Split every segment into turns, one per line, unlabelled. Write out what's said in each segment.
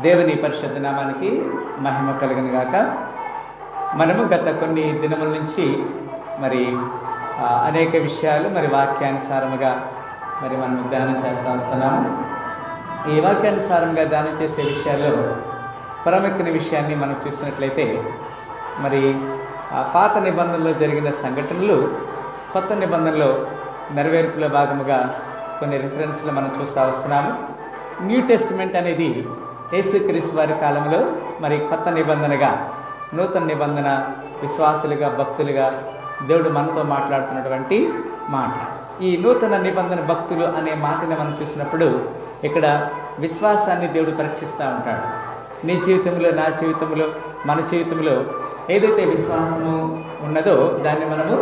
దేవుని పరిశుద్ధ నామానికి మహిమ కలుగును గాక. మనము గత కొన్ని దినముల నుంచి మరి అనేక విషయాలు వాక్యానుసారముగా మనం ధ్యానం చేస్తూ వస్తున్నాము. ఈ వాక్యానుసారంగా ధ్యానం చేసే విషయాల్లో ప్రాముఖ్యమైన విషయాన్ని మనం చూసినట్లయితే పాత నిబంధనలో జరిగిన సంఘటనలు కొత్త నిబంధనలో నెరవేర్పులో భాగముగా కొన్ని రిఫరెన్స్లు మనం చూస్తూ వస్తున్నాము. న్యూ టెస్టిమెంట్ అనేది యేసుక్రీస్తు వారి కాలంలో కొత్త నిబంధనగా, నూతన నిబంధన విశ్వాసులుగా, భక్తులుగా దేవుడు మనతో మాట్లాడుతున్నటువంటి మాట. ఈ నూతన నిబంధన భక్తులు అనే మాటని మనం చూసినప్పుడు ఇక్కడ విశ్వాసాన్ని దేవుడు పరీక్షిస్తూ ఉంటాడు. నీ జీవితంలో, నా జీవితంలో, మన జీవితంలో ఏదైతే విశ్వాసము ఉన్నదో దాన్ని మనము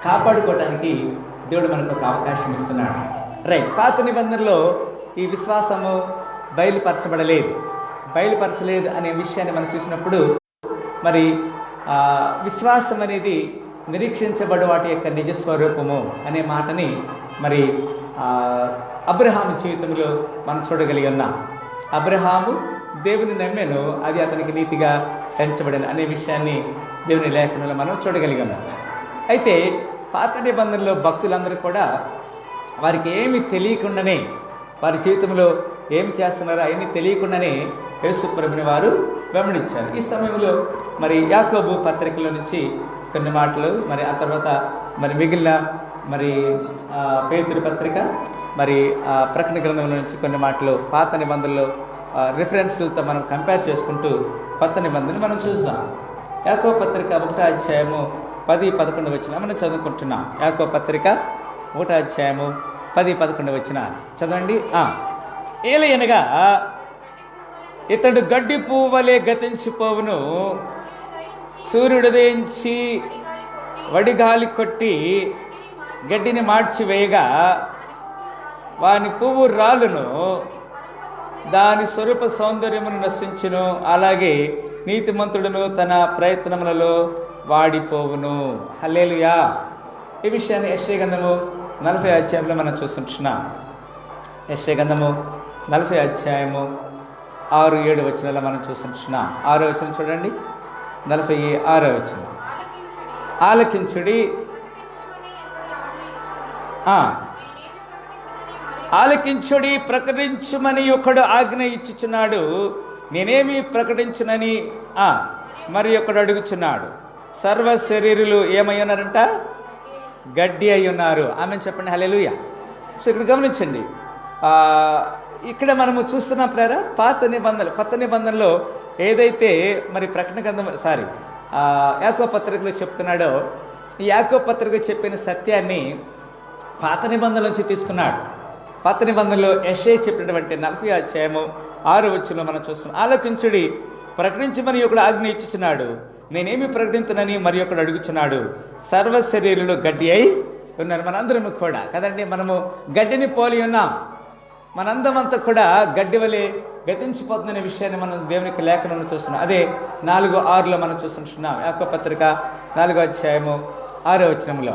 కాపాడుకోవడానికి దేవుడు మనకు ఒక అవకాశం ఇస్తున్నాడు. రైట్. పాత నిబంధనలో ఈ విశ్వాసము బయలుపరచలేదు అనే విషయాన్ని మనం చూసినప్పుడు విశ్వాసం అనేది నిరీక్షించబడి వాటి యొక్క నిజస్వరూపము అనే మాటని అబ్రహాము జీవితంలో మనం చూడగలిగి ఉన్నాం. అబ్రహాము దేవుని నమ్మెను, అది అతనికి నీతిగా ఎంచబడిన అనే విషయాన్ని దేవుని లేఖనంలో మనం చూడగలిగి ఉన్నాం. అయితే పాత నిబంధనలో భక్తులందరూ కూడా వారికి ఏమి తెలియకుండానే, వారి జీవితంలో ఏం చేస్తున్నారో అవన్నీ తెలియకుండానే యేసు ప్రభుని వారు వెంబడించారు. ఈ సమయంలో యాకోబు పత్రికలో నుంచి కొన్ని మాటలు, ఆ తర్వాత మిగిలిన పేతురు పత్రిక, ప్రకటన గ్రంథంలో నుంచి కొన్ని మాటలు పాత నిబంధనలో రిఫరెన్స్లతో మనం కంపేర్ చేసుకుంటూ కొత్త నిబంధనలు మనం చూస్తాం. యాకోబు పత్రిక 1వ అధ్యాయము 10-11 వచనాలు మనం చదువుకుంటున్నాం. యాకోబు పత్రిక 1వ అధ్యాయము 10-11 వచనాలు చదవండి. ఏలయనగా ఇతడు గడ్డి పువ్వు వలె గతించిపోవును, సూర్యుడు ఉదయించి వడిగాలి కొట్టి గడ్డిని మార్చివేయగా వాని పువ్వు రాలును, దాని స్వరూప సౌందర్యమును నశించును, అలాగే నీతిమంతుడును తన ప్రయత్నములలో వాడిపోవును. హల్లెలూయా. ఈ విషయాన్ని యెషయా గ్రంథము 40వ అధ్యాయంలో మనం చూస్తుంటున్నాం. యెషయా గ్రంథము 40వ అధ్యాయము 6-7 వచనాల్లో మనం చూస్తుంటున్నాం. 6వ వచనం చూడండి. 46వ వచనం. ఆలకించుడి, ప్రకటించుమని ఒకడు ఆజ్ఞ ఇచ్చుచున్నాడు, నేనేమి ప్రకటించునని మరి ఒకడు అడుగుచున్నాడు. సర్వ శరీరులు ఏమై ఉన్నారంట? గడ్డి అయి ఉన్నారు. ఆమె చెప్పండి. హల్లెలూయా. సో ఇక్కడ గమనించండి, ఇక్కడ మనము చూస్తున్నాం ప్రేరా, పాత నిబంధనలు కొత్త నిబంధనలో ఏదైతే ప్రకటన గ్రంథం యాకోబు పత్రికలో చెప్తున్నాడో, ఈ యాకోబు పత్రిక చెప్పిన సత్యాన్ని పాత నిబంధనల నుంచి తీసుకున్నాడు. పాత నిబంధనలో యెషయా చెప్పినటువంటి 40వ అధ్యాయము 6వ వచనంలో మనం చూస్తున్నాం. ఆలకించుడి, ప్రకటించమని ఒకడు ఆజ్ఞ ఇచ్చుచున్నాడు, నేనేమి ప్రకటించునని మరి ఒకడు అడుగుచున్నాడు. సర్వ శరీరులు గడ్డి అయి ఉన్నారు. మనందరము కూడా కదండి, మనము గడ్డిని పోలి ఉన్నాం. మనందమంతా కూడా గడ్డి వలె గతించిపోతుందనే విషయాన్ని మనం దేవుని యొక్క లేఖనంలో చూస్తున్నాం. అదే 4:6లో మనం చూస్తున్నాం. యాకోబు పత్రిక 4వ అధ్యాయము 6వ వచనంలో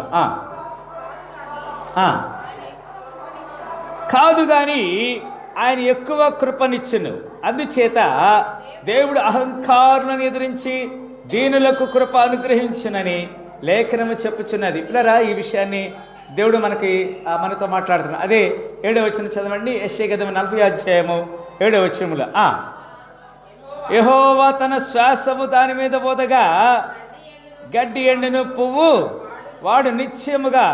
కాదు గాని ఆయన ఎక్కువ కృపనిచ్చును, అందుచేత దేవుడు అహంకారులను ఎదిరించి దీనులకు కృప అనుగ్రహించునని లేఖనము చెప్పుచున్నది. పిల్లరా, ఈ విషయాన్ని దేవుడు మనతో మాట్లాడుతున్నాడు. అదే 7వ వచనం చదవండి. యెషయా గ్రంథం 40వ అధ్యాయము 7వ వచనములో యెహోవా తన శ్వాసము దాని మీద పోదగా గడ్డి ఎండును, పువ్వు వాడు నిశ్చయముగా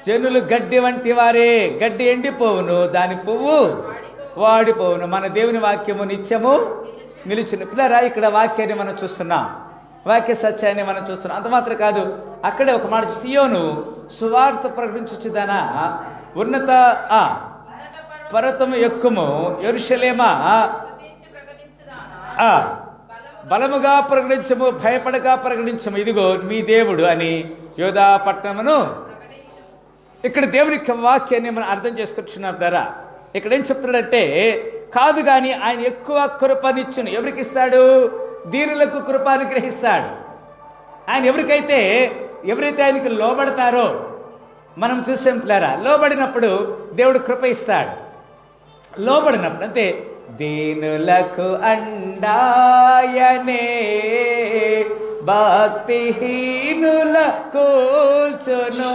జనులు గడ్డి వంటి వారే. గడ్డి ఎండిపోవును, దాని పువ్వు వాడిపోవును. మన దేవుని వాక్యము నిత్యము నిలుచును. పిల్లరా, ఇక్కడ వాక్యాన్ని మనం చూస్తున్నాం, వాక్య సత్యాన్ని మనం చూస్తున్నాం. అంత మాత్రం కాదు, అక్కడే ఒక మాట, సియోను సువార్త ప్రకటించుచుదానా, ఉన్నత పర్వతము ఎక్కుము, యెరూషలేమా బలముగా ప్రకటించము, భయపడగా ప్రకటించము, ఇదిగో మీ దేవుడు అని యోధా పట్టణమును. ఇక్కడ దేవుని వాక్యాన్ని మనం అర్థం చేసుకుంటున్నాం ద్వారా. ఇక్కడ ఏం చెప్తున్నాడంటే, కాదు కానీ ఆయన ఎక్కువ కృపనిచ్చును. ఎవరికి ఇస్తాడు? దీనులకు కృప అనుగ్రహిస్తాడు. ఆయన ఎవరైతే ఆయనకు లోబడతారో, మనం చూసాం పిల్లరా, లోబడినప్పుడు దేవుడు కృప ఇస్తాడు. లోబడినప్పుడు అంటే దీనులకు అండాయనే, భక్తిహీనుల కూల్చును.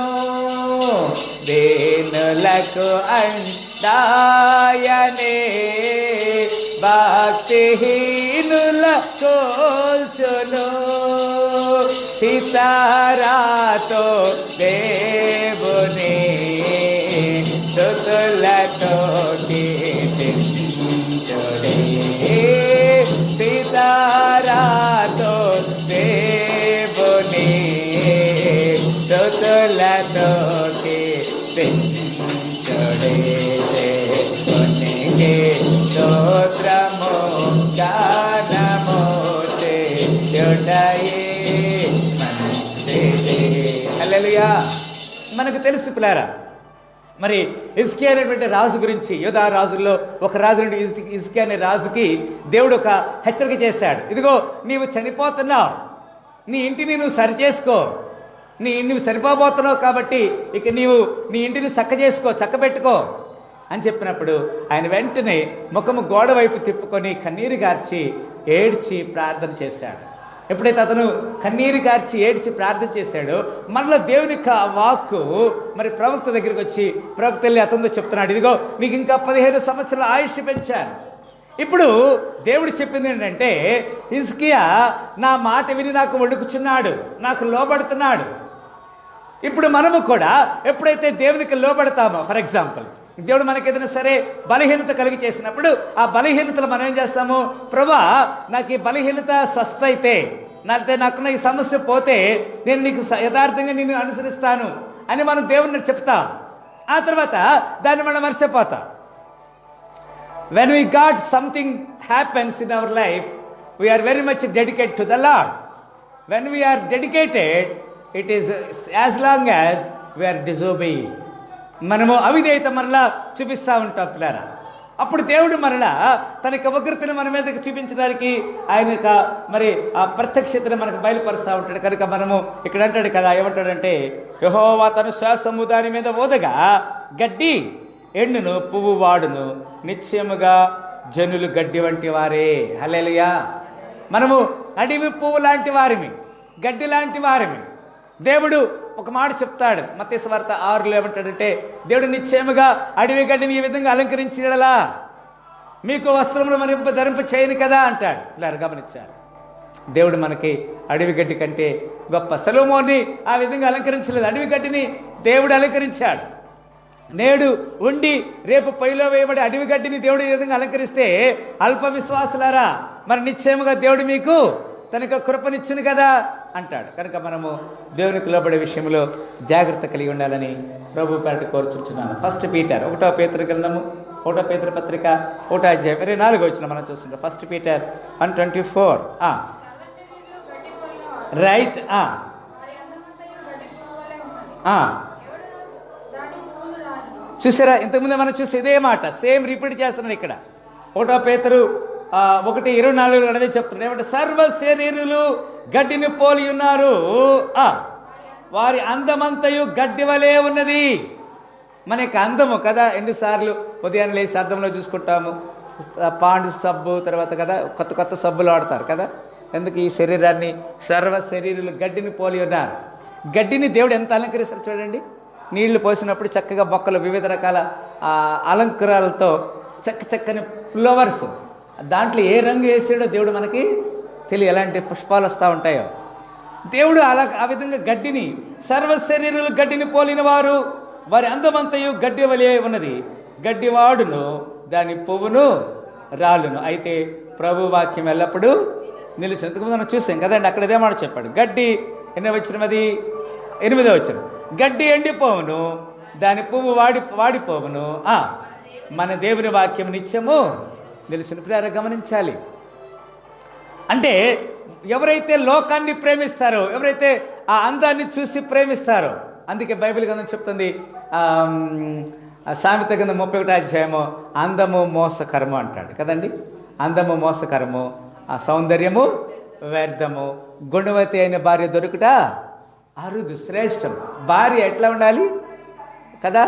దీనులకు అండాయనే, భక్తిహీనుల కూల్చును. సితారాతో దేవుని స్తుతులతో కీర్తించుడే. సితారాతో దేవుని స్తుతులతో కీర్తించుడే. దేవునికి స్తోత్రము గానము చేయుటయే మంచిది. హల్లెలూయా. మనకు తెలుసు పిల్లారా, మరి హిజ్కియా అనేటువంటి రాజు గురించి, యూదా రాజుల్లో ఒక రాజు నుండి హిజ్కియా అనే రాజుకి దేవుడు ఒక హెచ్చరిక చేశాడు. ఇదిగో నీవు చనిపోతున్నావు, నీ ఇంటిని నువ్వు సరి చేసుకో, నువ్వు సరిపోబోతున్నావు కాబట్టి ఇక నీవు నీ ఇంటిని చక్కబెట్టుకో అని చెప్పినప్పుడు ఆయన వెంటనే ముఖము గోడ వైపు తిప్పుకొని కన్నీరు గార్చి ఏడ్చి ప్రార్థన చేశాడు. ఎప్పుడైతే అతను కన్నీరు గార్చి ఏడ్చి ప్రార్థన చేశాడో మళ్ళీ దేవుని వాక్కు మరి ప్రవక్త దగ్గరికి వచ్చి, ప్రవక్త వెళ్ళి అతనితో చెప్తున్నాడు, ఇదిగో నీకు ఇంకా 15 సంవత్సరాల ఆయుష్ పెంచాను. ఇప్పుడు దేవుడు చెప్పింది ఏంటంటే, హిజ్కియా నా మాట విని నాకు వణుకుచున్నాడు, నాకు లోబడుతున్నాడు. ఇప్పుడు మనము కూడా ఎప్పుడైతే దేవునికి లోబడతామో, ఫర్ ఎగ్జాంపుల్ దేవుడు మనకి ఏదైనా సరే బలహీనత కలిగి చేసినప్పుడు ఆ బలహీనతలు మనం ఏం చేస్తాము, ప్రభా నాకు ఈ బలహీనత స్వస్థ అయితే, నాకున్న ఈ సమస్య పోతే నేను నీకు యథార్థంగా నిన్ను అనుసరిస్తాను అని మనం దేవుడిని చెప్తాం. ఆ తర్వాత దాన్ని మనం మర్చిపోతాం. When we got something happens in our life, we are very much dedicated to the Lord. When we are dedicated, it is as long as we are disobeying. మనము అవిధేయత మరలా చూపిస్తూ ఉంటాం పిల్లారా. అప్పుడు దేవుడు మరలా తన యొక్క ఉగ్రతను మన మీదకి చూపించడానికి ఆయన యొక్క మరి ఆ ప్రత్యక్షతను మనకు బయలుపరుస్తూ ఉంటాడు. కనుక మనము ఇక్కడ అంటాడు కదా, ఏమంటాడంటే, యెహోవా తన శ్వాసము దాని మీద ఊదగా గడ్డి ఎండును, పువ్వు వాడును, నిశ్చయముగా జనులు గడ్డి వంటి వారే. హల్లెలూయా. మనము అడవి పువ్వు లాంటి వారిమి, గడ్డి లాంటి వారిమి. దేవుడు ఒక మాట చెప్తాడు మత్తయి సువార్త 6లో, ఏమంటాడంటే, దేవుడు నిశ్చయముగా అడవి గడ్డిని ఈ విధంగా అలంకరించినలా మీకు వస్త్రములు ధరింప చేయను కదా అంటాడు. ఇలా గమనించారు, దేవుడు మనకి అడవి గడ్డి కంటే గొప్ప. సొలొమోన్ని ఆ విధంగా అలంకరించలేదు, అడవి గడ్డిని దేవుడు అలంకరించాడు. నేడు ఉండి రేపు పైలో వేయబడి అడవి గడ్డిని దేవుడు ఈ విధంగా అలంకరిస్తే అల్ప విశ్వాసులారా, మరి నిశ్చయముగా దేవుడు మీకు తనకు కృపనిచ్చును కదా అంటాడు. కనుక మనము దేవునికి లోబడే విషయంలో జాగ్రత్త కలిగి ఉండాలని ప్రభు పేరట కోరుచుంటున్నాను. 1 పీటర్ 1వ పేతురు గ్రంథము 1వ పేతురు పత్రిక 1వ అధ్యాయం 24వ వచనం మనం చూస్తుంటాం. 1 పీటర్ 1:24. రైట్. చూసారా, ఇంతకుముందే మనం చూసి ఇదే మాట సేమ్ రిపీట్ చేస్తున్నాను ఇక్కడ. 1వ పేతురు 1:24 అనేది చెప్తున్నాడు. ఏమంటే, సర్వ శరీరులు గడ్డిని పోలి ఉన్నారు, వారి అందమంతయు గడ్డి వలె ఉన్నది. మన యొక్క అందము కదా, ఎన్నిసార్లు ఉదయాన్నే లేచి అద్దంలో చూసుకుంటాము, పాండు సబ్బు తర్వాత కదా కొత్త కొత్త సబ్బులు వాడతారు కదా. ఎందుకు? ఈ శరీరాన్ని సర్వ శరీరులు గడ్డిని పోలి ఉన్నారు. గడ్డిని దేవుడు ఎంత అలంకరిస్తారు చూడండి. నీళ్లు పోసినప్పుడు చక్కగా మొక్కలు వివిధ రకాల అలంకరాలతో చక్కని ఫ్లవర్స్, దాంట్లో ఏ రంగు వేసాడో దేవుడు మనకి తెలియ, ఎలాంటి పుష్పాలు వస్తూ ఉంటాయో. దేవుడు ఆ విధంగా గడ్డిని, సర్వ శరీరులు గడ్డిని పోలిన వారు, వారి అందమంతయు గడ్డి వలె ఉన్నది, గడ్డి వాడును, దాని పువ్వును రాలును. అయితే ప్రభు వాక్యం ఎల్లప్పుడూ నిలిచి. ఎందుకు మనం చూసాం కదండి, అక్కడ ఇదే మాట చెప్పాడు. గడ్డి ఎన్నో వచ్చిన, అది 8వ వచనం, గడ్డి ఎండిపోవును, దాని పువ్వు వాడిపోవును, మన దేవుని వాక్యం నిత్యము నిలుచును. ప్రియులారా గమనించాలి. అంటే ఎవరైతే లోకాన్ని ప్రేమిస్తారో, ఎవరైతే ఆ అందాన్ని చూసి ప్రేమిస్తారో, అందుకే బైబిల్ గ్రంథం చెప్తుంది, సామెత గ్రంథం 31వ అధ్యాయము, అందము మోసకరము అంటాడు కదండి. అందము మోసకరము, ఆ సౌందర్యము వ్యర్థము, గుణవతి అయిన భార్య దొరుకుట అరుదు, శ్రేష్టం. భార్య ఎట్లా ఉండాలి కదా,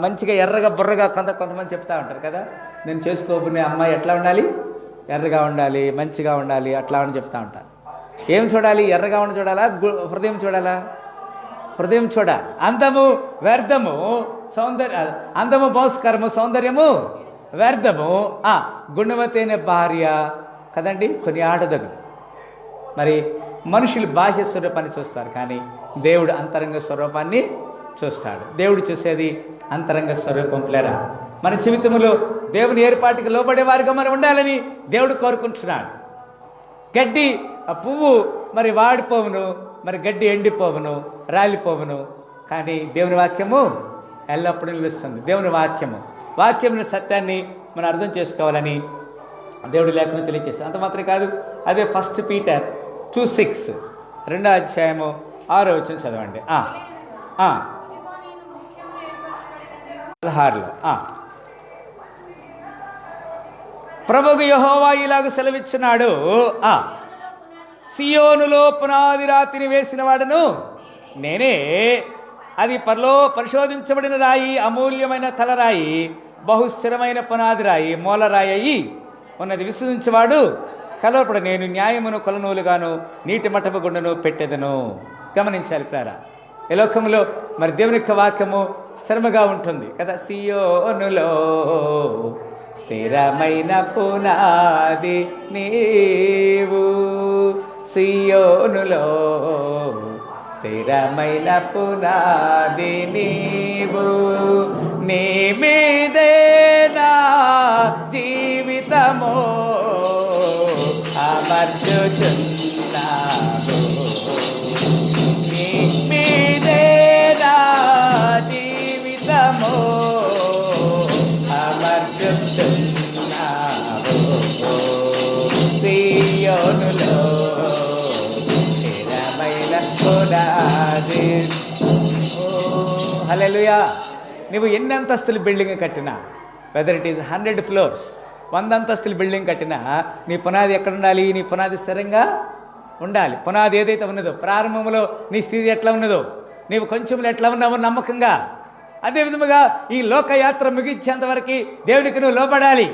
మంచిగా ఎర్రగా బుర్రగా కొంతమంది చెప్తా ఉంటారు కదా, నేను చేసుకోబోయే అమ్మాయి ఎట్లా ఉండాలి, ఎర్రగా ఉండాలి, మంచిగా ఉండాలి, అట్లా అని చెప్తా ఉంటాను. ఏం చూడాలి? ఎర్రగా ఉండి చూడాలా, హృదయం చూడాలా? హృదయం చూడాలి. అందము వ్యర్థము, అందము భాస్కరము, సౌందర్యము వ్యర్థము. గుణవతైన భార్య కదండి కొన్ని ఆడదగు. మరి మనుషులు బాహ్య స్వరూపాన్ని చూస్తారు, కానీ దేవుడు అంతరంగ స్వరూపాన్ని చూస్తాడు. దేవుడు చూసేది అంతరంగ స్వరూపం. లేరా మన జీవితంలో దేవుని ఏర్పాటుకి లోబడే వారిగా మనం ఉండాలని దేవుడు కోరుకుంటున్నాడు. గడ్డి పువ్వు మరి వాడిపోవును, మరి గడ్డి ఎండిపోవును, రాలిపోవును, కానీ దేవుని వాక్యము ఎల్లప్పుడూ నిలుస్తుంది. దేవుని వాక్యముని సత్యాన్ని మనం అర్థం చేసుకోవాలని దేవుడు లేఖనం తెలియజేస్తాడు. అంత మాత్రమే కాదు, అదే 1 Peter 2:6 2వ అధ్యాయము 6వ వచనం చదవండి. 16లో ప్రభువు యెహోవా ఇలాగ సెలవిచ్చినాడు, సియోనులో పునాది రాతిని వేసిన వాడను నేనే, అది పరిశోధించబడిన రాయి, అమూల్యమైన తలరాయి, బహుస్థిరమైన పునాది రాయి, మూలరాయి అయి ఉన్నది. విశ్వసించేవాడు కలవపడ నేను న్యాయమును కొలనూలుగాను నీటి మట్టపు గుండెను పెట్టెదను. గమనించాలి ప్రేరా, ఈ లోకంలో మరి దేవుని యొక్క వాక్యము స్థిరముగా ఉంటుంది కదా. సియోనులో స్థిరమైన పునాది నీవు, సియోనులో స్థిరమైన పునాది నీవు, నీ మీదే నా జీవితము అమర్చుచున్నావు, నీ మీదే నా జీవితము అమర్చుచున్నావు, సియోనులో స్థిరమైన పునాది. హల్లెలూయా. నువ్వు ఎన్ని అంతస్తుల బిల్డింగ్ కట్టినా, వెదర్ ఇట్ ఈస్ 100 floors, 100 అంతస్తుల బిల్డింగ్ కట్టినా, నీ పునాది ఎక్కడ ఉండాలి? నీ పునాది స్థిరంగా ఉండాలి. పునాది ఏదైతే ఉన్నదో, ప్రారంభంలో నీ స్థితి ఎట్లా ఉన్నదో, నీవు కొంచెంలో ఎట్లా ఉన్నావో నమ్మకంగా, అదేవిధముగా ఈ లోకయాత్ర ముగించేంతవరకు దేవునికి నువ్వు లోబడాలి.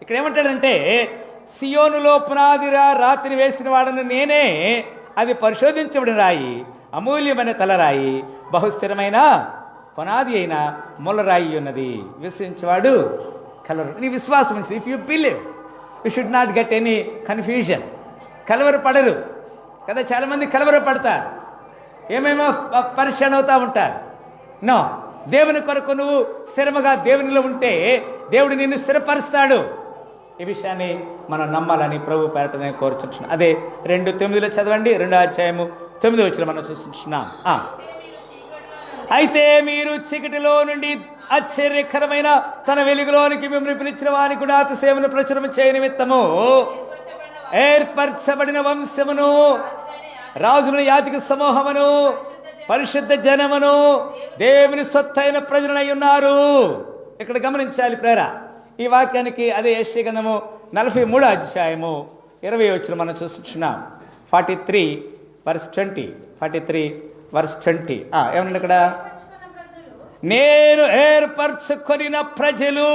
ఇక్కడ ఏమంటాడంటే, సియోనులో పునాది రాతిని వేసిన వాడను నేనే, అది పరిశోధించబడిన రాయి, అమూల్యమైన తలరాయి, బహుస్థిరమైన పునాది అయిన మూలరాయి ఉన్నది. విశ్వసించేవాడు కలవరు. నీ విశ్వాసం ఉంది. If you believe you should not get any confusion. కలవరపడరు కదా. చాలామంది కలవరపడతారు, ఏమేమో పరిశాన్ అవుతూ ఉంటారు. నో, దేవుని కొరకు నువ్వు స్థిరముగా దేవునిలో ఉంటే దేవుడు నిన్ను స్థిరపరుస్తాడు. ఈ విషయాన్ని మనం నమ్మాలని ప్రభు పేరట నేను కోరుచుంటున్నాను. అదే 2:9 చదవండి. 2వ అధ్యాయము 9వ వచనం మనం చూస్తున్నాం. అయితే మీరు చీకటిలో నుండి ఆశ్చర్యకరమైన తన వెలుగులోనికి మిమ్మల్ని పిలిచిన వారి కూడా సేవను ప్రచురం చేయ నిమిత్తము ఏర్పరచబడిన వంశమును, రాజుల యాజక సమూహమును, పరిశుద్ధ జనమును, దేవుని సొత్తైన ప్రజలై ఉన్నారు. ఇక్కడ గమనించాలి ప్రేరా, ఈ వాక్యానికి అదే యెషయా గ్రంథము 43వ అధ్యాయము 20వ వచనం మనం చూస్తున్నాం. 43:20 ఏమన్నా ఇక్కడ, నేను ఏర్పరచుకొనిన ప్రజలు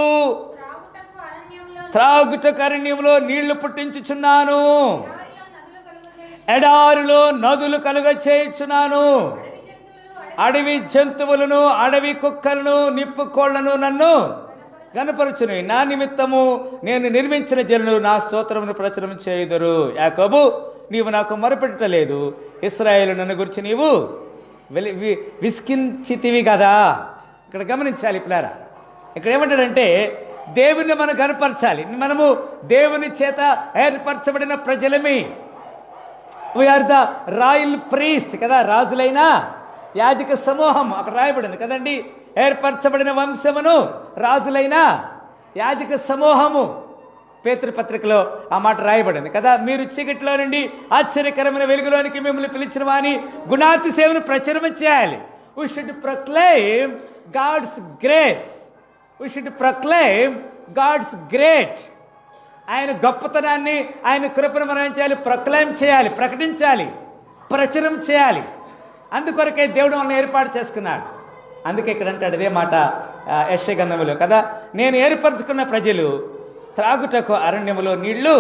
త్రాగుటకు అరణ్యంలో నీళ్లు పుట్టించుచున్నాను, ఎడారిలో నదులు కలుగ చేయుచున్నాను, అడవి జంతువులను, అడవి కుక్కలను, నిప్పు కోళ్లను నన్ను గనపరచును. నా నిమిత్తము నేను నిర్మించిన జనులు నా స్తోత్రమును ప్రచురం చేయుదురు. యాకోబు, నీవు నాకు మొరపెట్టలేదు, ఇశ్రాయేలు నన్ను గురించి నీవు విసికించితివి కదా. ఇక్కడ గమనించాలి పిల్లారా, ఇక్కడ ఏమంటాడంటే దేవుని మనం కనపరచాలి. మనము దేవుని చేత ఏర్పరచబడిన ప్రజలమి. వీఆర్ ద రాయల్ ప్రీస్ట్ కదా, రాజులైన యాజక సమూహం అక్కడ రాయబడింది కదండి. ఏర్పరచబడిన వంశమును, రాజులైన యాజక సమూహము. పేతురుపత్రికలో ఆ మాట రాయబడింది కదా. మీరు చీకటిలో నుండి ఆశ్చర్యకరమైన వెలుగులోనికి మిమ్మల్ని పిలిచిన వాని గుణాతిశయమును ప్రచురం చేయాలి. We should proclaim God's grace. We should proclaim God's great. ఆయన గొప్పతనాన్ని, ఆయన కృపను మనం ఏం చేయాలి? ప్రొక్లైమ్ చేయాలి, ప్రకటించాలి, ప్రచురం చేయాలి. అందుకొరకే దేవుడు మనల్ని ఏర్పాటు చేసుకున్నాడు. అందుకే ఇక్కడ అంటాడు అదే మాట యెషయా గ్రంథములో కదా, నేను ఏర్పరచుకున్న ప్రజలు త్రాగుటకు అరణ్యములో నీళ్లు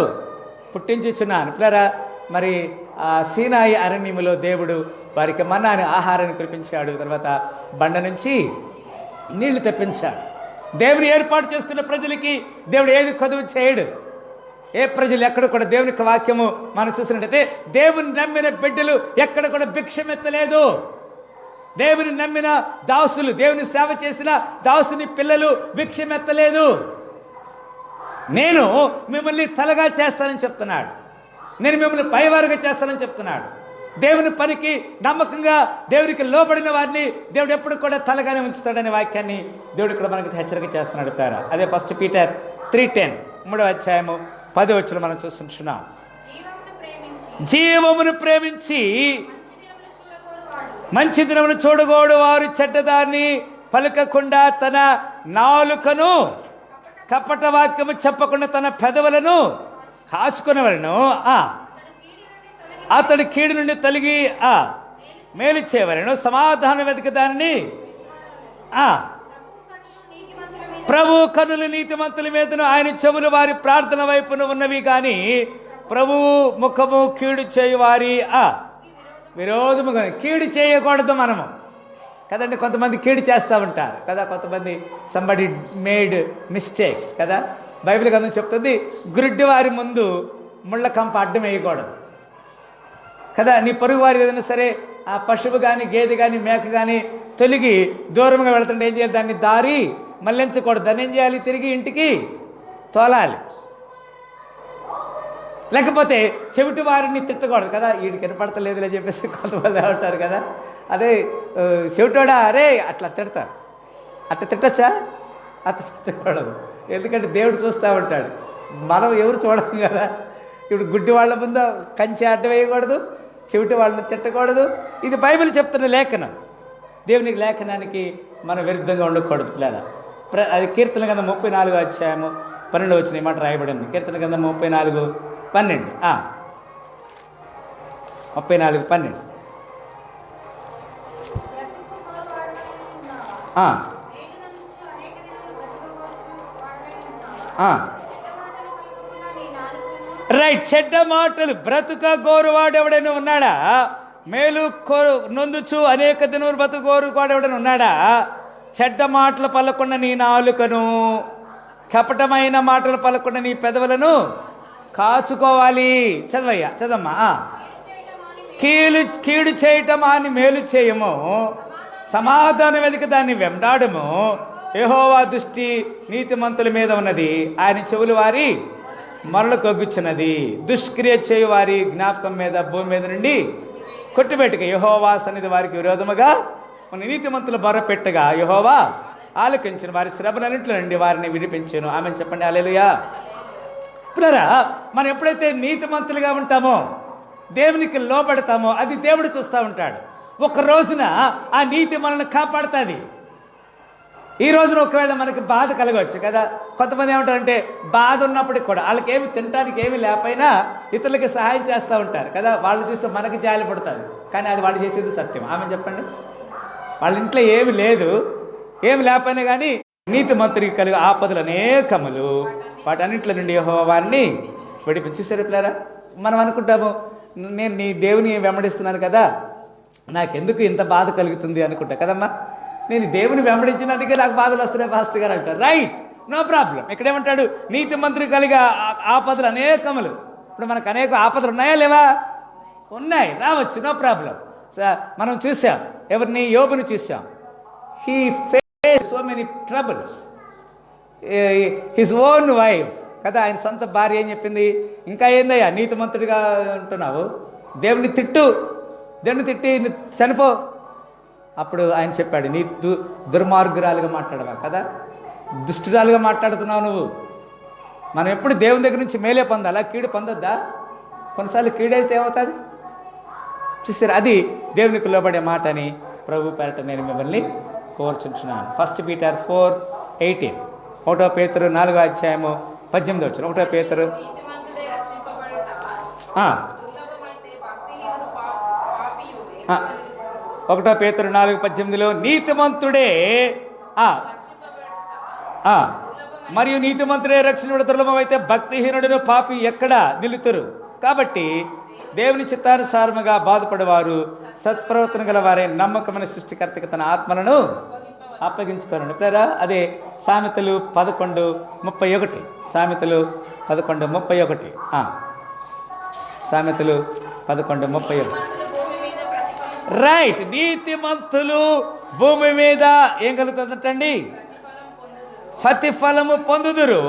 పుట్టించుచున్నాను. పిల్లరా, మరి సీనాయి అరణ్యములో దేవుడు వారికి మన్నాని ఆహారాన్ని కురిపించాడు. తర్వాత బండ నుంచి నీళ్లు తెప్పించాడు. దేవుడు ఏర్పాటు చేస్తున్న ప్రజలకి దేవుడు ఏది కొదువు చేయడు. ఏ ప్రజలు ఎక్కడ కూడా దేవుని యొక్క వాక్యము మనం చూసినట్టయితే దేవుని నమ్మిన బిడ్డలు ఎక్కడ కూడా భిక్షమెత్తలేదు. దేవుని నమ్మిన దాసులు, దేవుని సేవ చేసిన దాసుని పిల్లలు భిక్షమెత్తలేదు. నేను మిమ్మల్ని తలగా చేస్తానని చెప్తున్నాడు. నేను మిమ్మల్ని పైవారుగా చేస్తానని చెప్తున్నాడు. దేవుని పనికి నమ్మకంగా దేవునికి లోబడిన వారిని దేవుడు ఎప్పుడు కూడా తలగానే ఉంచుతాడనే వాక్యాన్ని దేవుడు ఇక్కడ మనకి హెచ్చరిక చేస్తున్నాడు. ప్రేర అదే 1 పీటర్ 3:10 3వ అధ్యాయము 10వ వచనం మనం చూస్తున్నాం. జీవమును ప్రేమించి మంచి దినమును చూడగోడు వారు చెడ్డదాన్ని పలుకకుండా తన నాలుకను కపట వాక్యము చెప్పకుండా తన పెదవులను కాచుకునేవారును అతడు కీడు నుండి తొలగి మేలు చేయవలను. సమాధానం వెతికి దానిని ప్రభు కన్నులు నీతిమంతుల మీదను ఆయన చెవులు వారి ప్రార్థన వైపున ఉన్నవి, కానీ ప్రభువు ముఖము కీడు చేయువారి విరోధముగా. కీడు చేయకూడదు మనము కదండి. కొంతమంది కీడు చేస్తూ ఉంటారు కదా, కొంతమంది సంబడి మేడ్ మిస్టేక్స్ కదా. బైబిల్ గ్రంథం చెప్తుంది, గురుడ్డి వారి ముందు ముళ్ళ కంప అడ్డం వేయకూడదు కదా. నీ పొరుగు వారి ఏదైనా సరే ఆ పశువు కానీ గేదె కానీ మేక కానీ తొలగి దూరంగా వెళుతుంటే ఏం చేయాలి? దాన్ని దారి మళ్ళించకూడదు. దాన్ని ఏం చేయాలి? తిరిగి ఇంటికి తోలాలి. లేకపోతే చెవిటి వారిని తిట్టకూడదు కదా. వీడికి వినపడతలేదులే చెప్పేసి కొంతమంది ఉంటారు కదా. అదే చెవిటోడా అరే అట్లా తిడతారు. అట్లా తిట్టచ్చా? అట్లా తిట్టకూడదు. ఎందుకంటే దేవుడు చూస్తూ ఉంటాడు, మనం ఎవరు చూడము కదా. ఇప్పుడు గుడ్డి వాళ్ళ ముందు కంచె అడ్డ వేయకూడదు, చెవిటి వాళ్ళని తిట్టకూడదు. ఇది బైబిల్ చెప్తున్న లేఖనం. దేవునికి లేఖనానికి మనం విరుద్ధంగా ఉండకూడదు. లేదా అది కీర్తన గ్రంథం 34వ అధ్యాయము 12వ వచనం ఈ మాట రాయబడింది. కీర్తన గ్రంథం 34:12 34:12 రైట్. చెడ్డ మాటలు బ్రతుక గోరువాడు ఎవడైనా ఉన్నాడా? మేలు నొందుచు అనేక దినములు బ్రతుకు గోరువాడు ఎవడైనా ఉన్నాడా? చెడ్డ మాటలు పలకుండా నీ నాలుకను, కపటమైన మాటలు పలకుండా నీ పెదవులను కాచుకోవాలి. చదవయ్యా, చదమ్మా. కీడు చేయటం అని మేలు చేయము, సమాధానం వెతికి దాన్ని వెంటాడము. యెహోవా దృష్టి నీతిమంతుల మీద ఉన్నది, ఆయన చెవులు వారి మరలు కొగ్గుచున్నది. దుష్క్రియ చేయు వారి జ్ఞాపకం మీద భూమి మీద నుండి కొట్టిపెట్టుక. యెహోవా సన్నిధి వారికి విరోధముగా నీతిమంతులు బొర్రపెట్టగా యెహోవా ఆలకించిన వారి శ్రమలన్నింటిలో నుండి వారిని విడిపించాను. ఆమె చెప్పండి హల్లెలూయా. ప్రియరా, మనం ఎప్పుడైతే నీతిమంతులుగా ఉంటామో, దేవునికి లోబడతామో, అది దేవుడు చూస్తూ ఉంటాడు. ఒక రోజున ఆ నీతి మనల్ని కాపాడుతుంది. ఈ రోజున ఒకవేళ మనకి బాధ కలగవచ్చు కదా. కొంతమంది ఏమంటారంటే బాధ ఉన్నప్పటికి కూడా వాళ్ళకి ఏమి తినడానికి ఏమి లేకపోయినా ఇతరులకి సహాయం చేస్తూ ఉంటారు కదా. వాళ్ళు చూస్తే మనకి జాలి పడుతుంది, కానీ అది వాళ్ళు చేసేది సత్యం. ఆమె చెప్పండి. వాళ్ళ ఇంట్లో ఏమి లేదు, ఏమి లేకపోయినా కానీ నీతిమంతుడికి కలిగే ఆపదలు అనేకములు, వాటన్నింటిలో నుండి యెహోవా వారిని విడిపించేసారు. పిల్లరా, మనం అనుకుంటాము నేను నీ దేవుని వెంబడిస్తున్నాను కదా, నాకెందుకు ఇంత బాధ కలుగుతుంది అనుకుంటా కదమ్మా. నేను దేవుని వెంబడించినందుకే నాకు బాధలు వస్తున్నాయి పాస్టర్ గారు అంటారు. Right, no problem. ఇక్కడేమంటాడు? నీతి మంత్రి కలిగే ఆపదలు అనేకములు. ఇప్పుడు మనకు అనేక ఆపదలు ఉన్నాయా లేవా? ఉన్నాయి, రావచ్చు, నో ప్రాబ్లం. మనం చూసాం, ఎవరిని? యోబుని చూసాం. He face so many troubles. His own wife కదా, ఆయన సొంత భార్య ఏం చెప్పింది? ఇంకా ఏందయ్యా నీతిమంతుడిగా ఉంటున్నావు, దేవుని తిట్టు, దేవుని తిట్టి చనిపో. అప్పుడు ఆయన చెప్పాడు, నీ దుర్మార్గురాలుగా మాట్లాడవా కదా, దుష్టురాలుగా మాట్లాడుతున్నావు నువ్వు. మనం ఎప్పుడు దేవుని దగ్గర నుంచి మేలే పొందాలా, కీడు పొందొద్దా? కొన్నిసార్లు కీడైతే ఏమవుతుంది చూసారు. అది దేవునికి లోబడే మాట అని ప్రభు పేరట నేను మిమ్మల్ని కోరుచుంటున్నాను. 1 పీటర్ 4:18, 1 పేతురు 4వ అధ్యాయము 18 వచ్చిన 1 పేతురు. 1 పేతురు 4:18 నీతిమంతుడే మరియు నీతిమంతుడే రక్షణ దుర్లభం అయితే భక్తిహీనుడును పాపి ఎక్కడ నిలుతురు. కాబట్టి దేవుని చిత్తానుసారముగా బాధపడేవారు సత్ప్రవర్తన గల వారే నమ్మకమైన సృష్టికర్తకి తన ఆత్మలను అప్పగించుతారు. ప్రేరా అదే సామెతలు 11:31. సామెతలు 11:31. సామెతలు 11:31. రైట్. నీతిమంతులు భూమి మీద ఏం కలుగుతుందంటండి? ప్రతిఫలము పొందుదురు.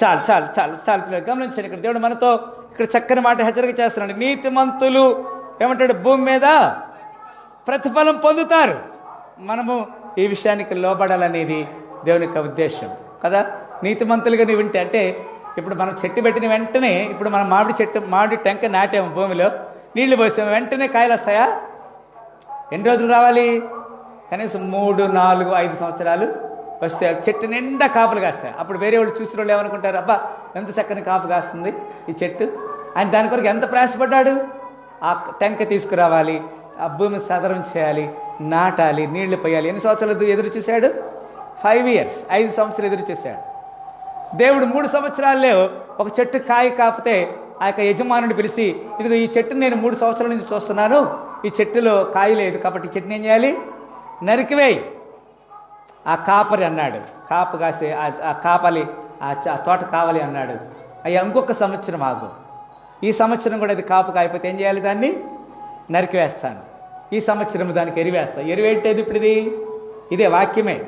చాలు చాలు చాలు చాలు పిల్లలు గమనించండి. ఇక్కడ దేవుడు మనతో ఇక్కడ చక్కని మాట హెచ్చరిక చేస్తున్నాడు. నీతిమంతులు ఏమంటాడు? భూమి మీద ప్రతిఫలం పొందుతారు. మనము ఈ విషయానికి లోబడాలనేది దేవుని యొక్క ఉద్దేశం కదా. నీతిమంతులుగా నీవు వింటే అంటే ఇప్పుడు మనం చెట్టు పెట్టిన వెంటనే ఇప్పుడు మనం మామిడి టెంక నాటాము, భూమిలో నీళ్లు పోసాము, వెంటనే కాయలు వస్తాయా? ఎన్ని రోజులు రావాలి? కనీసం 3, 4, 5 సంవత్సరాలు వస్తే చెట్టు నిండా కాపులు కాస్తాయి. అప్పుడు వేరే వాళ్ళు చూసిన వాళ్ళు ఏమనుకుంటారు? అబ్బా ఎంత చక్కని కాపు కాస్తుంది ఈ చెట్టు. ఆయన దాని కొరకు ఎంత ప్రయాసపడ్డాడు. ఆ టెంక తీసుకురావాలి, ఆ భూమి సదరం చేయాలి, నాటాలి, నీళ్లు పోయాలి. ఎన్ని సంవత్సరాలు ఎదురు చూశాడు? 5 years, 5 సంవత్సరాలు ఎదురు చూశాడు. దేవుడు 3 సంవత్సరాల్లో ఒక చెట్టు కాయ కాపితే ఆ యొక్క యజమానుని పిలిచి, ఇదిగో ఈ చెట్టుని నేను 3 సంవత్సరాల నుంచి చూస్తున్నాను, ఈ చెట్టులో కాయ లేదు, కాబట్టి ఈ చెట్టుని ఏం చేయాలి? నరికివేయి. ఆ కాపరి అన్నాడు, కాపు కాసే ఆ కాపలి ఆ తోట కావాలి అన్నాడు. అయ్యా ఇంకొక సంవత్సరం ఆగు, ఈ సంవత్సరం కూడా అది కాపు కాయపోతే ఏం చేయాలి? దాన్ని నరికివేస్తాను. ఈ సంవత్సరం దానికి ఎరివేస్తా. ఎరువేంటేది ఇప్పుడు ఇదే వాక్యమే.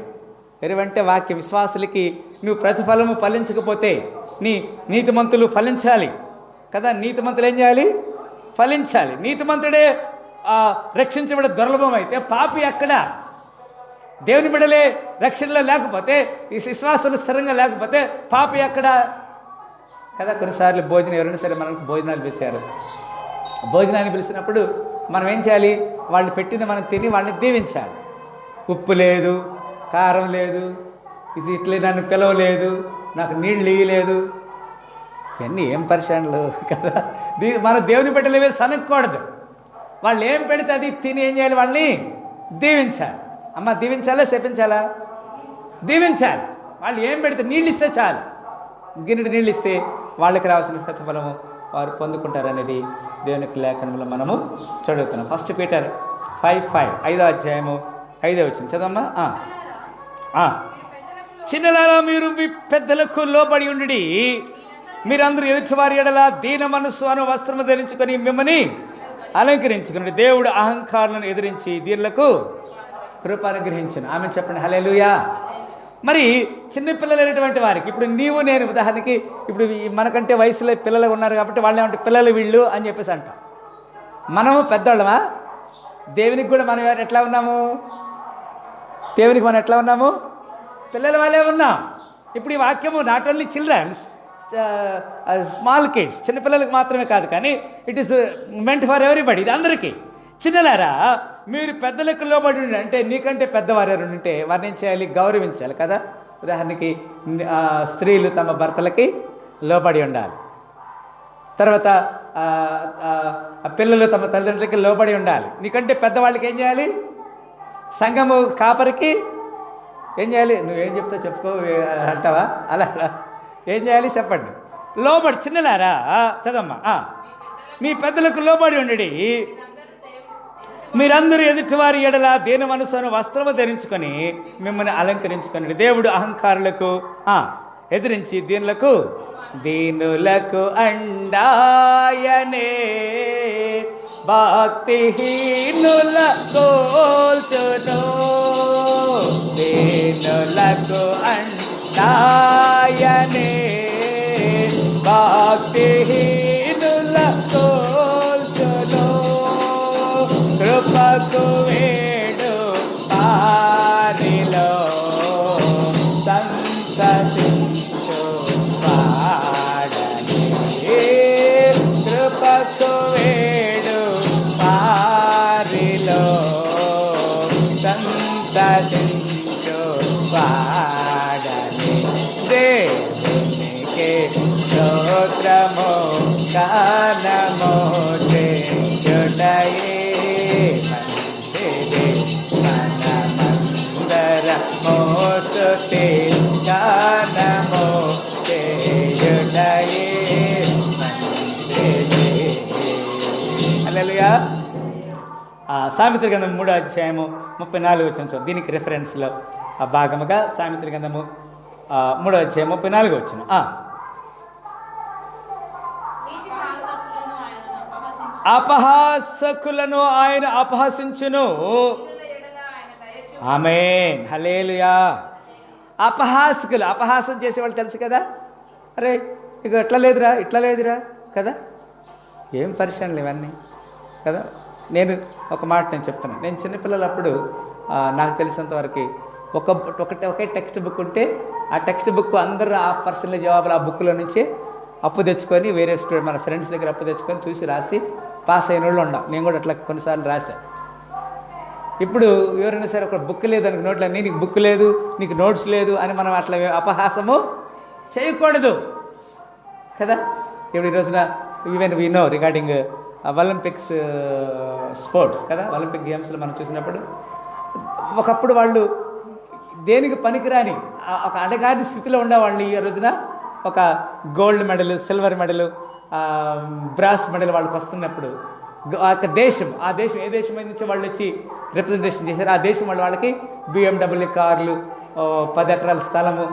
ఎరువంటే వాక్యం. విశ్వాసులకి నువ్వు ప్రతిఫలము ఫలించకపోతే నీతిమంతులు ఫలించాలి కదా. నీతిమంతులు ఏం చేయాలి? ఫలించాలి. నీతిమంతుడే రక్షించబడే దుర్లభం అయితే పాపి ఎక్కడ? దేవుని బిడ్డలే రక్షణలో లేకపోతే, ఈ విశ్వాసులు స్థిరంగా లేకపోతే పాపి ఎక్కడ కదా. కొన్నిసార్లు భోజనం ఎవరైనా సరే మనకు భోజనాలు పిలిచారు. భోజనాన్ని పిలిచినప్పుడు మనం ఏం చేయాలి? వాళ్ళు పెట్టిన మనం తిని వాళ్ళని దీవించాలి. ఉప్పు లేదు, కారం లేదు, ఇది ఇట్లే నన్ను పిలవలేదు, నాకు నీళ్ళు ఇయ్యలేదు, ఇవన్నీ ఏం పరిశానలు కదా. మన దేవుని బిడ్డలు సనక్కూడదు. వాళ్ళు ఏం పెడితే అది తిని ఏం చేయాలి? వాళ్ళని దీవించాలి. అమ్మ దీవించాలా శపించాలా? దీవించాలి. వాళ్ళు ఏం పెడితే నీళ్ళు ఇస్తే చాలు, గిన్నెడు నీళ్ళు ఇస్తే వాళ్ళకి రావాల్సిన ప్రతిఫలము వారు పొందుకుంటారనేది దేవుని లేఖనంలో మనము చదువుతున్నాం. 1 Peter 5:5, 5వ అధ్యాయము 5వ వచనం చదవమ్మా. చిన్నలారా మీరు మీ పెద్దలకు లోబడి ఉండి, మీరందరూ ఎదుటివారి ఎడల దీన మనస్సు అను వస్త్రము ధరించుకొని మిమ్మల్ని అలంకరించుకుని దేవుడు అహంకారులను ఎదిరించి దీనులకు కృప అనుగ్రహించను. ఆమె చెప్పండి హల్లెలూయా. మరి చిన్నపిల్లలు అనేటువంటి వారికి ఇప్పుడు నీవు నేను ఉదాహరణకి ఇప్పుడు మనకంటే వయసులో పిల్లలు ఉన్నారు కాబట్టి వాళ్ళు ఏమంటే పిల్లలు వీళ్ళు అని చెప్పేసి అంటాం. మనము పెద్దవాళ్ళమా? దేవునికి కూడా మనం ఎట్లా ఉన్నాము? దేవునికి మనం ఎట్లా ఉన్నాము? పిల్లల వాళ్ళే ఉన్నాం. ఇప్పుడు ఈ వాక్యము not only childrens, small kids, చిన్నపిల్లలకు మాత్రమే కాదు, కానీ it is meant for everybody. ఇది అందరికీ. చిన్నలారా మీరు పెద్దలకు లోబడి ఉండి, అంటే నీకంటే పెద్దవారు ఎవరు ఉంటే వారిని ఏం చేయాలి? గౌరవించాలి కదా. ఉదాహరణకి స్త్రీలు తమ భర్తలకి లోబడి ఉండాలి. తర్వాత పిల్లలు తమ తల్లిదండ్రులకి లోబడి ఉండాలి. నీకంటే పెద్దవాళ్ళకి ఏం చేయాలి? సంఘము కాపరికి ఏం చేయాలి? నువ్వేం చెప్తావు చెప్పుకో అంటావా? అలా ఏం చేయాలి చెప్పండి? లోబడి. చిన్నలారా చదమ్మా. మీ పెద్దలకు లోబడి ఉండి, మీరందరూ ఎదుటివారి ఎడల దేని మనసును వస్త్రము ధరించుకొని మిమ్మల్ని అలంకరించుకొని దేవుడు అహంకారులకు ఎదిరించి దీనులకు అండాయనే భక్తిహీనుల కోల్చును. దీనులకు అండాయనే భక్తిహీనుల కోల్చును. కృపకు వేడు పారిలో సంతసించు పాడని. కృపకు వేడు పారిలో సంతసించు పాడని. దేవునికి స్తోత్రము గానము చేయుటయే మంచిది మనమందరము స్తుతి గానము చేయుటయే మంచిది. హల్లెలూయా. సామెతల గ్రంథం 3వ అధ్యాయము 34 వచనం. దీనికి రిఫరెన్స్లో ఆ భాగముగా సామెతల గ్రంథము 3వ అధ్యాయం 34 వచనం. అపహాసకులను ఆయన అపహసించును. ఆమేన్, హల్లెలూయా. అపహాసకులు, అపహాసం చేసేవాళ్ళు తెలుసు కదా. అరే ఇక ఇట్లా లేదురా కదా. ఏం పరిశ్రమలు ఇవన్నీ కదా. నేను ఒక మాట నేను చెప్తున్నాను. నేను చిన్నపిల్లలప్పుడు నాకు తెలిసినంత వరకు ఒకే టెక్స్ట్ బుక్ ఉంటే ఆ టెక్స్ట్ బుక్ అందరూ ఆ పర్సనల్ జవాబులు ఆ బుక్లో నుంచి అప్పు తెచ్చుకొని వేరే స్టూడెంట్ మన ఫ్రెండ్స్ దగ్గర అప్పు తెచ్చుకొని చూసి రాసి పాస్ అయిన వాళ్ళు ఉన్నాం. నేను కూడా అట్లా కొన్నిసార్లు రాశాను. ఇప్పుడు ఎవరైనా సరే ఒక బుక్ లేదు అనుకు నోట్లో నీకు బుక్ లేదు, నీకు నోట్స్ లేదు అని మనం అట్లా అపహాసము చేయకూడదు కదా. ఇప్పుడు ఈ రోజున even we know regarding Olympics sports కదా. ఒలింపిక్ గేమ్స్లో మనం చూసినప్పుడు ఒకప్పుడు వాళ్ళు దేనికి పనికిరాని ఒక అడగాని స్థితిలో ఉండేవాళ్ళు ఈ రోజున ఒక gold medal, silver medal, brass medal వాళ్ళకి వస్తున్నప్పుడు ఆ దేశం ఏ దేశం నుంచి వాళ్ళు వచ్చి రిప్రజెంటేషన్ చేశారు, ఆ దేశం వాళ్ళకి BMW కార్లు, 10 ఎకరాల స్థలము,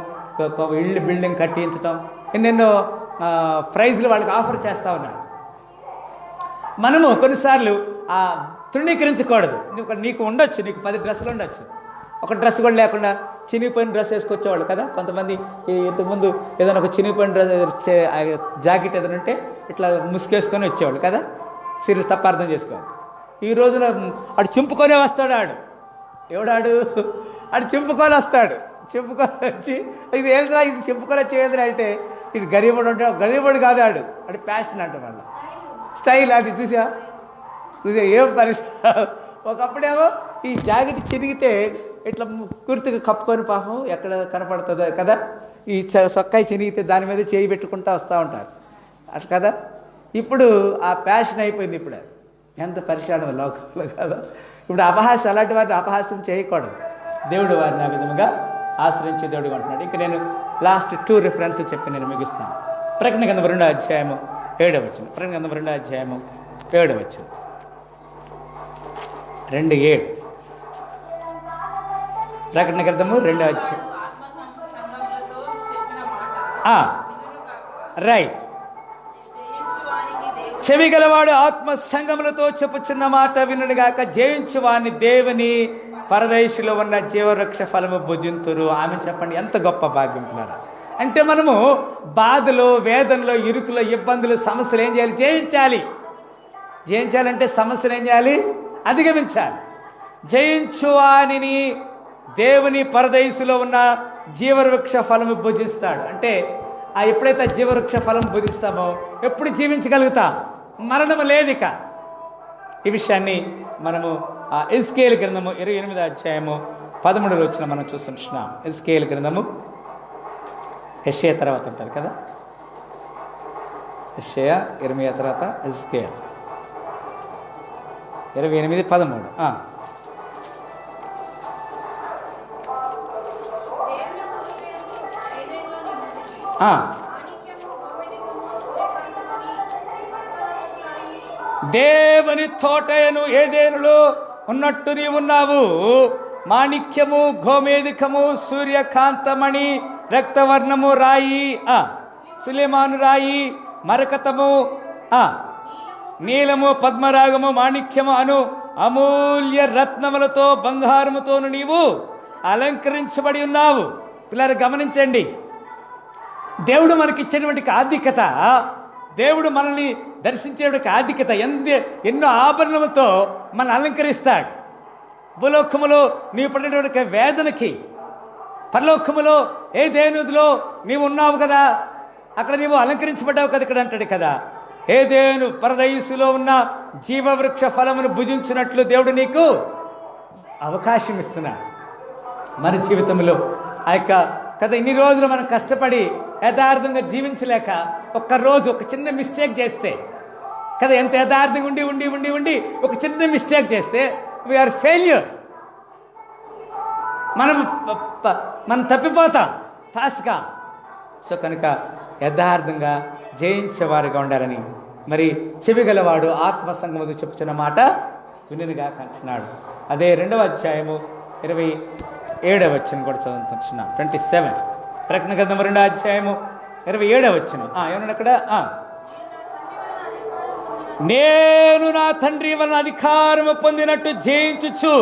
ఇళ్ళు బిల్డింగ్ కట్టించడం, ఎన్నెన్నో ప్రైజ్లు వాళ్ళకి ఆఫర్ చేస్తూ ఉన్నారు. మనము కొన్నిసార్లు తృణీకరించకూడదు. నీకు ఉండొచ్చు, నీకు 10 డ్రెస్సులు ఉండొచ్చు, ఒక డ్రెస్ కూడా లేకుండా చినిగిపోయిన డ్రెస్ వేసుకొచ్చేవాళ్ళు కదా. కొంతమంది ఇంతకుముందు ఏదైనా ఒక చినిగిపోయిన డ్రెస్ జాకెట్ ఏదైనా ఉంటే ఇట్లా ముసుకేసుకొని వచ్చేవాళ్ళు కదా. సీరియల్ తప్ప అర్థం చేసుకోవాలి. ఈ రోజున ఆడు చింపుకొనే వస్తాడు. ఎవడాడు చింపుకొని వస్తాడు. చింపుకొని వచ్చి ఇది ఏంద్రా, ఇది చింపుకొని వచ్చి ఏంద్రా అంటే ఇటు గరీబుడు ఉంటాడు. గరీబుడు కాదు, ఆడు ప్యాషన్ అంట వాళ్ళ స్టైల్. అది చూసా ఏం పరిస్థితి. ఒకప్పుడేమో ఈ జాకెట్ చిరిగితే ఇట్లా కుర్తిగా కప్పుకొని పాపం ఎక్కడ కనపడుతుందో కదా. ఈ సొక్కాయి చిరిగితే దాని మీద చేయి పెట్టుకుంటూ వస్తూ ఉంటారు అట్లా కదా. ఇప్పుడు ఆ ప్యాషన్ అయిపోయింది. ఇప్పుడు ఎంత పరిశానం లోకంలో కదా. ఇప్పుడు అపహాస్యం, అలాంటి వారిని అపహాస్యం చేయకూడదు. దేవుడు వారిని ఆ విధముగా ఆశ్రయించే దేవుడు అంటున్నాడు. ఇంకా నేను లాస్ట్ 2 రిఫరెన్స్ చెప్పి నేను ముగిస్తాను. ప్రకటన గ్రంథం 2వ అధ్యాయము 7వ వచనం. ప్రకటన గ్రంథం 2వ అధ్యాయము 7వ వచనం. 2:7. ప్రకటన గ్రంథము 2వ అధ్యాయం. రైట్. చెవి గలవాడు ఆత్మ సంగములతో చెప్పుచున్న మాట వినుగాక, జయించు వాని దేవుని పరదేశులో ఉన్న జీవవృక్ష ఫలము భుజింతురు. ఆమె చెప్పండి, ఎంత గొప్ప భాగ్యం పిల్లరా. అంటే మనము బాధలు, వేదనలు, ఇరుకులు, ఇబ్బందులు, సమస్యలు ఏం చేయాలి? జయించాలంటే సమస్యలు ఏం చేయాలి? అధిగమించాలి. జయించు వానిని దేవుని పరదేశులో ఉన్న జీవవృక్ష ఫలము భుజిస్తాడు. అంటే ఎప్పుడైతే జీవవృక్ష ఫలం భుజిస్తామో ఎప్పుడు జీవించగలుగుతాం, మరణము లేదిక. ఈ విషయాన్ని మనము ఎజ్కేలు గ్రంథము 28వ అధ్యాయము 13వ వచనం మనం చూస్తున్నాం. ఎజ్కేలు గ్రంథము, యెషయా తర్వాత ఉంటారు కదా. యెషయా, ఇర్మియా తర్వాత ఎజ్కేలు. 28:13. దేవుని తోటను ఏదేనులో ఉన్నట్టు నీవున్నావు. మాణిక్యము, గోమేధికము, సూర్యకాంతమణి, రక్తవర్ణము రాయి, సులేమాను రాయి, మరకతము, నీలము, పద్మరాగము, మాణిక్యము అను అమూల్య రత్నములతో, బంగారముతోను నీవు అలంకరించబడి ఉన్నావు. పిల్లలు గమనించండి, దేవుడు మనకిచ్చేటువంటి ఆధిక్యత, దేవుడు మనల్ని దర్శించేటువంటి ఆధిక్యత, ఎన్నో ఆభరణములతో మనల్ని అలంకరిస్తాడు. భూలోకములో నీవు పడినటువంటి వేదనకి పరలోకములో ఏదేనులో నీవు ఉన్నావు కదా, అక్కడ నీవు అలంకరించబడ్డావు కదా. ఇక్కడ అంటాడు కదా, ఏదేను పరదయస్సులో ఉన్న జీవవృక్ష ఫలమును భుజించినట్లు దేవుడు నీకు అవకాశం ఇస్తున్నాడు. మన జీవితంలో ఆ యొక్క కదా. ఇన్ని రోజులు మనం కష్టపడి యథార్థంగా జీవించలేక ఒక్కరోజు ఒక చిన్న మిస్టేక్ చేస్తే కదా, ఎంత యథార్థంగా ఉండి ఉండి ఉండి ఉండి ఒక చిన్న మిస్టేక్ చేస్తే వీఆర్ ఫెయిల్యూర్. మనం తప్పిపోతాం ఫాస్ట్గా. సో కనుక యథార్థంగా జయించేవారుగా ఉండాలని మరి చెవిగలవాడు ఆత్మసంగముతో చెప్పుచున్న మాట వినుగా కంటున్నాడు. అదే 2వ అధ్యాయము 27వ వచనం కూడా చదువుతున్నాం. 27 ప్రకటన గ్రంథం 2వ అధ్యాయము 27వ వచనం. ఏమన్నా అక్కడ, నేను నా తండ్రి వలన అధికారము పొందినట్టు జయించుచు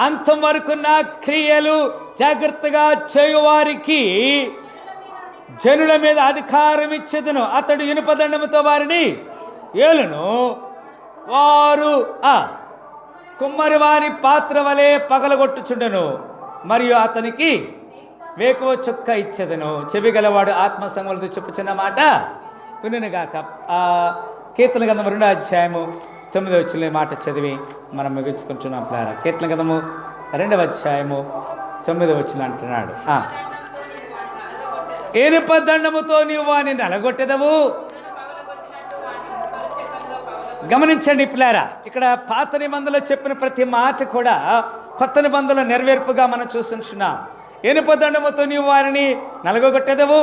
అంతం వరకు నా క్రియలు జాగ్రత్తగా చేయువారికి జనుల మీద అధికారం ఇచ్చేదను. అతడు ఇనుపదండముతో వారిని ఏలును. వారు కుమ్మరి వారి పాత్ర వలె పగలగొట్టుచుండెను. మరియు అతనికి వేకువ చుక్క ఇచ్చేదను. చెవిగలవాడు ఆత్మసంగములతో చెప్పుచున్న మాట వినుగాక. కీర్తన గ్రంథం 2వ అధ్యాయము 9వ వచనం మాట చదివి మనం ముగించుకుంటున్నాం. కీర్తన గ్రంథము 2వ అధ్యాయము 9వ వచనం అంటున్నాడు, ఇనుప దండముతో నీవు వాని నలగొట్టెదవు. గమనించండి పిల్లారా, ఇక్కడ పాత నిబంధనలో చెప్పిన ప్రతి మాట కూడా కొత్త నిబంధనల నెరవేర్పుగా మనం చూస్తున్నాం. ఇనుప దండముతో నీవు వారిని నలగొట్టెదవు,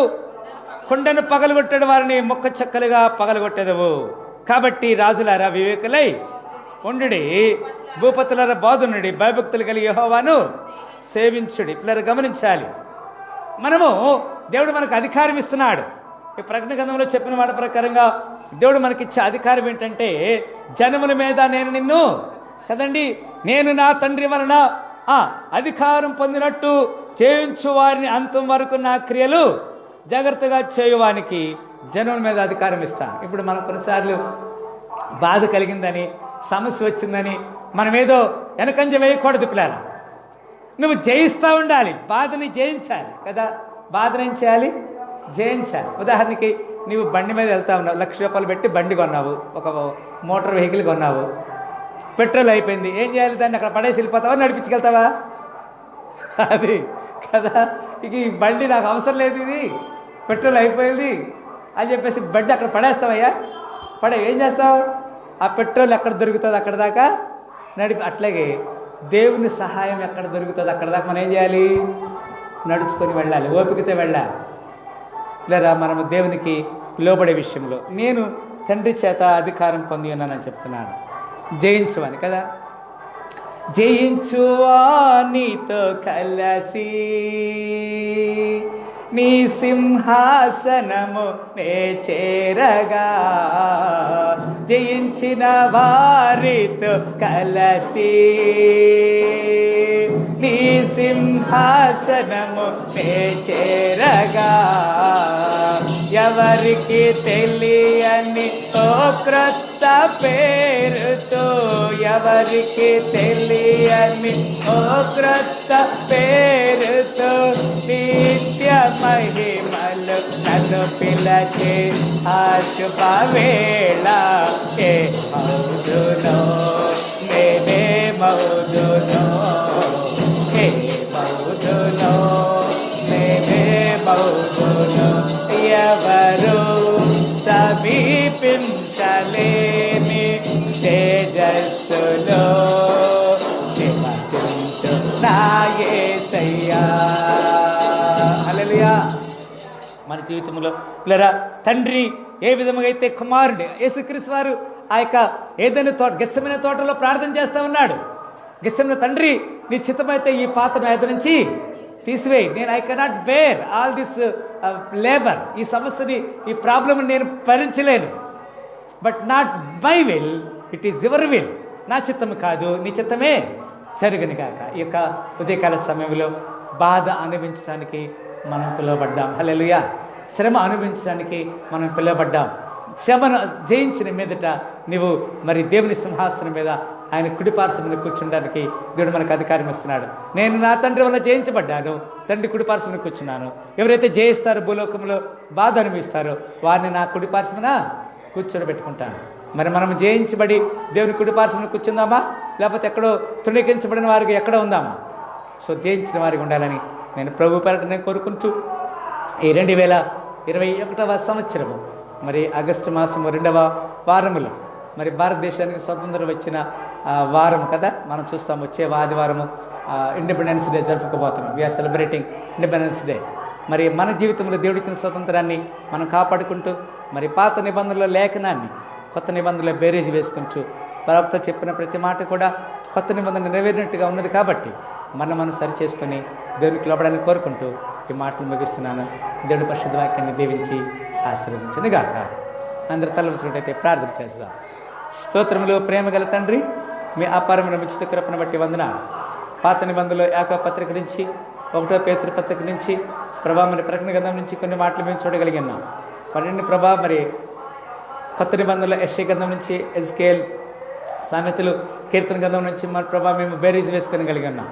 కొండను పగలగొట్టడు వారిని మొక్క చెక్కలుగా పగలగొట్టెదవు. కాబట్టి రాజులారా వివేకులై ఉండుడి, భూపతులారా బాధునుడి, భయభక్తులు కలిగి యెహోవాను సేవించుడి. పిల్లలు గమనించాలి, మనము దేవుడు మనకు అధికారం ఇస్తున్నాడు. ఈ ప్రకటన గ్రంథంలో చెప్పిన మాట ప్రకారంగా దేవుడు మనకిచ్చే అధికారం ఏంటంటే, జనముల మీద నేను నిన్ను కదండి, నేను నా తండ్రి వలన అధికారం పొందినట్టు చేయించు వారిని అంతం వరకు నా క్రియలు జాగ్రత్తగా చేయువానికి జనముల మీద అధికారం ఇస్తాను. ఇప్పుడు మనం కొన్నిసార్లు బాధ కలిగిందని, సమస్య వచ్చిందని మనం ఏదో వెనకంజ వేయకూడదు పిల్లల. నువ్వు జయిస్తూ ఉండాలి, బాధని జయించాలి కదా. బాధను ఏం చేయాలి? జయించాలి. ఉదాహరణకి నీవు బండి మీద వెళ్తా ఉన్నావు, 1,00,000 రూపాయలు పెట్టి బండి కొన్నావు, ఒక మోటార్ వెహికల్ కొన్నావు, పెట్రోల్ అయిపోయింది. ఏం చేయాలి? దాన్ని అక్కడ పడేసి వెళ్ళిపోతావా, నడిపించగలుగుతావా? అది కదా. ఇక ఈ బండి నాకు అవసరం లేదు, ఇది పెట్రోల్ అయిపోయింది అని చెప్పేసి బండి అక్కడ పడేస్తావయ్యా. ఏం చేస్తావు? ఆ పెట్రోల్ ఎక్కడ దొరుకుతుంది అక్కడ దాకా అట్లాగే దేవుని సహాయం ఎక్కడ దొరుకుతుంది అక్కడ దాకా మనం ఏం చేయాలి? నడుచుకొని వెళ్ళాలి, ఓపికతో వెళ్ళాలి. లేదా మనము దేవునికి లోబడే విషయంలో నేను తండ్రి చేత అధికారం పొంది ఉన్నానని చెప్తున్నాను. జయించువని కదా, జయించువా నీతో కలసి నీ సింహాసనము నే చేరగా, జయించిన వారితో కలసి నీ సింహాసనము నే చేరగా, ఎవరికి తెలియని ఓ క్రొత్త పేరుతో, ఎవరికి తెలియని ఓ క్రొత్త పేరుతో నిత్య మహిమలు నన్ను పిలచే ఆ శుభవేళ ఏ మౌదునో నేనే మౌదునో, ఏ మౌదునో నేనే మౌదునో, ఎవరు సమీపించలేని తేజస్సులో నివసించు నా యేసయ్యా. హల్లెలూయా. మన జీవితంలో పిల్లరా, తండ్రి ఏ విధముగా అయితే కుమారుడు యేసుక్రీస్తు వారు ఆ యొక్క ఏదైనా గెత్సెమనే తోటలో ప్రార్థన చేస్తూ ఉన్నాడు. గెత్సెమనే, తండ్రి నీ చిత్తమైతే ఈ పాత్రను ఎదురు నుంచి తీసివేయి, నేను I cannot bear all this labour, ఈ సమస్యని ఈ ప్రాబ్లమ్ నేను భరించలేను, but not my will, it is your will, నా చిత్తము కాదు నీ చిత్తమే జరుగును గాక. ఈ యొక్క ఉదయకాల సమయంలో బాధ అనుభవించడానికి మనం పిలువబడ్డాం. హల్లెలూయా. శ్రమ అనుభవించడానికి మనం పిలువబడ్డాం. శ్రమను జయించిన మీదట నీవు మరి దేవుని సింహాసనం మీద ఆయన కుడిపార్శ్వమున కూర్చుండడానికి దేవుడు మనకు అధికారం ఇస్తున్నాడు. నేను నా తండ్రి వల్ల జయించబడ్డాను, తండ్రి కుడిపార్శ్వమున కూర్చున్నాను. ఎవరైతే జయిస్తారో, భూలోకంలో బాధ అనుభవిస్తారో వారిని నా కుడిపార్శ్వమున కూర్చోబెట్టుకుంటాను. మరి మనం జయించబడి దేవుని కుడిపార్శ్వమున కూర్చుందామా, లేకపోతే ఎక్కడో తృణీకరించబడిన వారికి ఎక్కడో ఉందామా? సో జయించిన వారికి ఉండాలని నేను ప్రభు పేరటనే కోరుకుంటూ ఈ 2021వ సంవత్సరము మరి ఆగస్టు మాసము 2వ వారములో మరి భారతదేశానికి స్వతంత్రం వచ్చిన వారం కదా మనం చూస్తాం. వచ్చే ఆదివారము ఇండిపెండెన్స్ డే జరుపుకోబోతున్నాం. We are celebrating independence day. మరి మన జీవితంలో దేవుడిచ్చిన స్వతంత్రాన్ని మనం కాపాడుకుంటూ మరి పాత నిబంధనల లేఖనాన్ని కొత్త నిబంధనల బేరేజ్ వేసుకుంటూ ప్రవక్త చెప్పిన ప్రతి మాట కూడా కొత్త నిబంధన నెరవేరినట్టుగా ఉన్నది కాబట్టి మనం సరి చేసుకొని దేవునికి లోపడాన్ని కోరుకుంటూ ఈ మాటలు ముగిస్తున్నాను. దేవుడి పరిశుద్ధ వాక్యాన్ని దీవించి ఆశీర్వదించను గాక. అందరు తల వచ్చినట్టయితే ప్రార్థన చేద్దాం. స్తోత్రములు ప్రేమ గల తండ్రి, మీ అపారమైన ఉచిత కృపను బట్టి వందనాలు. పాత నిబంధనలో యాకోబు పత్రిక నుంచి 1వ పేతురు పత్రిక నుంచి ప్రభా మరి ప్రకటన గ్రంథం నుంచి కొన్ని మాటలు మేము చూడగలిగినాం. వాటిని ప్రభా మరి కొత్త నిబంధనలో యెషయా గ్రంథం నుంచి ఎజ్కేల్ సామెతలు కీర్తన గ్రంథం నుంచి మన ప్రభా మేము బేరీజ్ వేసుకొని కలిగినాం.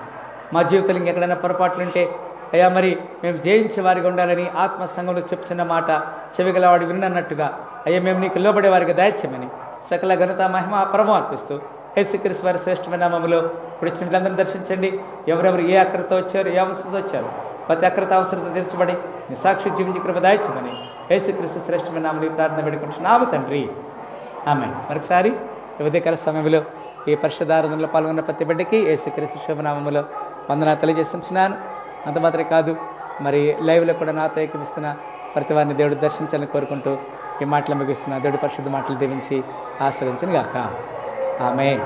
మా జీవితంలో ఇంకెక్కడైనా పొరపాట్లుంటే అయ్యా మరి మేము జయించే వారిగా ఉండాలని ఆత్మ సంఘంలో చెప్తున్న మాట చెవిగలవాడు విన్నట్టుగా అయ్యా మేము నీకు లోబడే వారికి దయచేయమని సకల ఘనత మహిమ ప్రభావం అర్పిస్తూ యేసుక్రీస్తు వారి శ్రేష్టమైన నామములో ఇప్పుడు వచ్చిన వీళ్ళందరూ దర్శించండి. ఎవరెవరు ఏ అక్రతో వచ్చారు, ఏ అవసరంతో వచ్చారు, ప్రతి అక్రత అవసరత తీర్చబడి నీ సాక్షి జీవించి కృప దయచేయమని యేసుక్రీస్తు శ్రేష్టమైన నామములో ప్రార్థన పెట్టుకుంటున్నాము తండ్రి, ఆమేన్. మరొకసారి ఉదయకాల సమయంలో ఈ పరిశుద్ధారాధనలో పాల్గొన్న ప్రతి బిడ్డకి యేసుక్రీస్తు శుభనామములో వందనాలు తెలియజేస్తున్నాను. అంత మాత్రమే కాదు, మరి లైవ్లో కూడా నాతో ఏకమిస్తున్న ప్రతి వారిని దేవుడు దర్శించాలని కోరుకుంటూ ఈ మాటలు ముగిస్తున్నా. దేవుడి పరిశుద్ధ మాటలు దీవించి ఆస్వాదించను గాక. ఆమేన్.